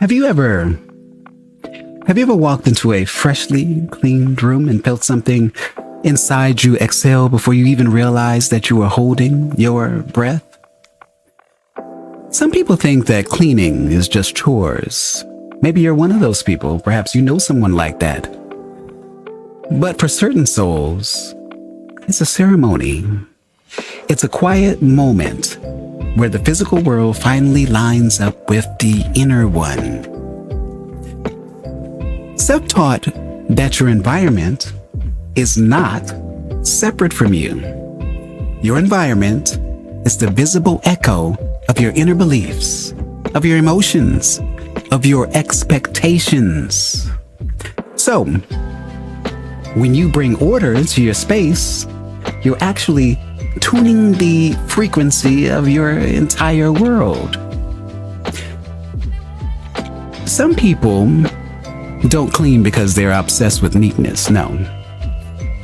Have you ever walked into a freshly cleaned room and felt something inside you exhale before you even realized that you were holding your breath? Some people think that cleaning is just chores. Maybe you're one of those people. Perhaps you know someone like that. But for certain souls, it's a ceremony. It's a quiet moment where the physical world finally lines up with the inner one. Seth taught that your environment is not separate from you. Your environment is the visible echo of your inner beliefs, of your emotions, of your expectations. So, when you bring order to your space, you're actually tuning the frequency of your entire world. Some people don't clean because they're obsessed with neatness. No.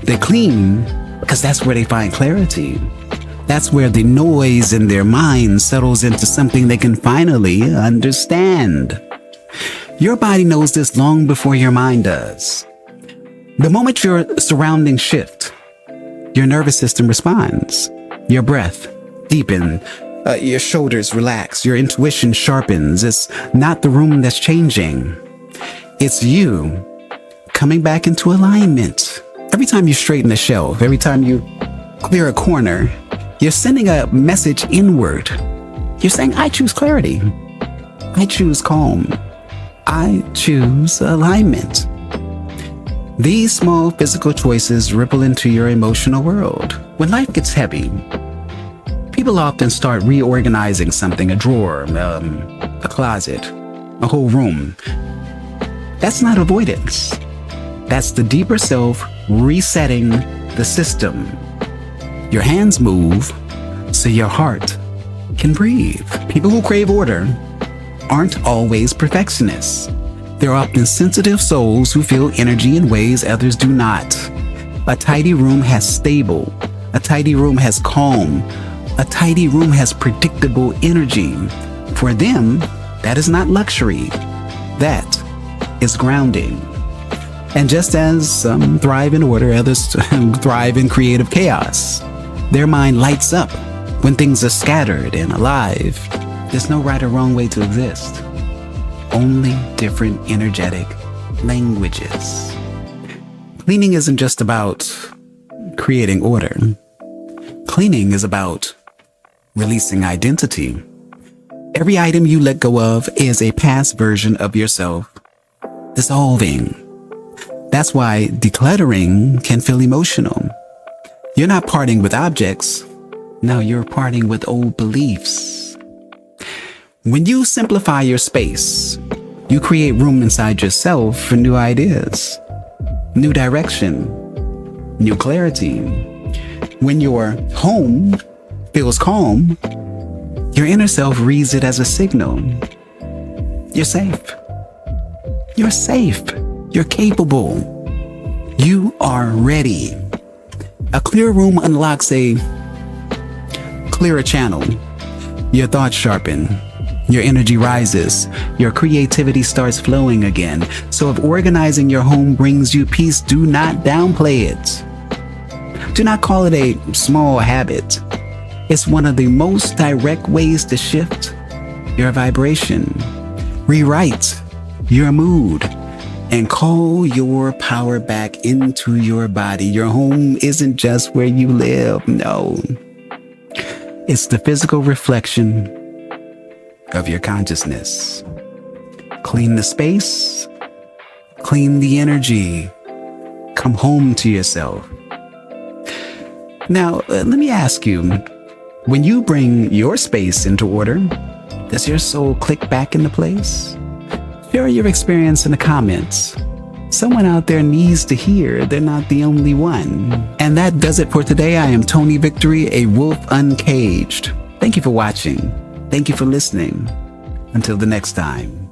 They clean because that's where they find clarity. That's where the noise in their mind settles into something they can finally understand. Your body knows this long before your mind does. The moment your surroundings shift, your nervous system responds. Your breath deepens, your shoulders relax, your intuition sharpens. It's not the room that's changing. It's you coming back into alignment. Every time you straighten a shelf, every time you clear a corner, you're sending a message inward. You're saying, I choose clarity. I choose calm. I choose alignment. These small physical choices ripple into your emotional world. When life gets heavy, people often start reorganizing something, a drawer, a closet, a whole room. That's not avoidance. That's the deeper self resetting the system. Your hands move so your heart can breathe. People who crave order aren't always perfectionists. They're often sensitive souls who feel energy in ways others do not. A tidy room has stable. A tidy room has calm. A tidy room has predictable energy. For them, that is not luxury. That is grounding. And just as some thrive in order, others thrive in creative chaos. Their mind lights up when things are scattered and alive. There's no right or wrong way to exist. Only different energetic languages. Cleaning isn't just about creating order. Cleaning is about releasing identity. Every item you let go of is a past version of yourself dissolving. That's why decluttering can feel emotional. You're not parting with objects. No, you're parting with old beliefs. When you simplify your space, you create room inside yourself for new ideas, new direction, new clarity. When your home feels calm, your inner self reads it as a signal. You're safe. You're safe. You're capable. You are ready. A clear room unlocks a clearer channel. Your thoughts sharpen. Your energy rises. Your creativity starts flowing again. So if organizing your home brings you peace, do not downplay it. Do not call it a small habit. It's one of the most direct ways to shift your vibration, rewrite your mood, and call your power back into your body. Your home isn't just where you live. No. It's the physical reflection of your consciousness. Clean the space. Clean the energy. Come home to yourself. Now, let me ask you, when you bring your space into order, does your soul click back into place? Share your experience in the comments. Someone out there needs to hear they're not the only one. And that does it for today. I am Tony Victory, A Wolf Uncaged. Thank you for watching. Thank you for listening. Until the next time.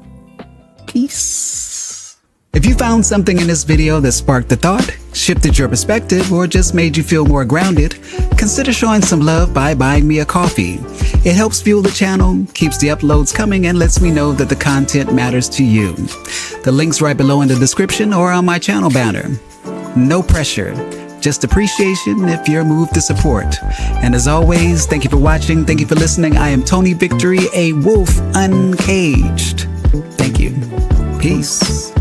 Peace. If you found something in this video that sparked a thought, shifted your perspective, or just made you feel more grounded, consider showing some love by buying me a coffee. It helps fuel the channel, keeps the uploads coming, and lets me know that the content matters to you. The link's right below in the description or on my channel banner. No pressure, just appreciation if you're moved to support. And as always, thank you for watching, thank you for listening. I am Tony Victory, A Wolf Uncaged. Thank you. Peace.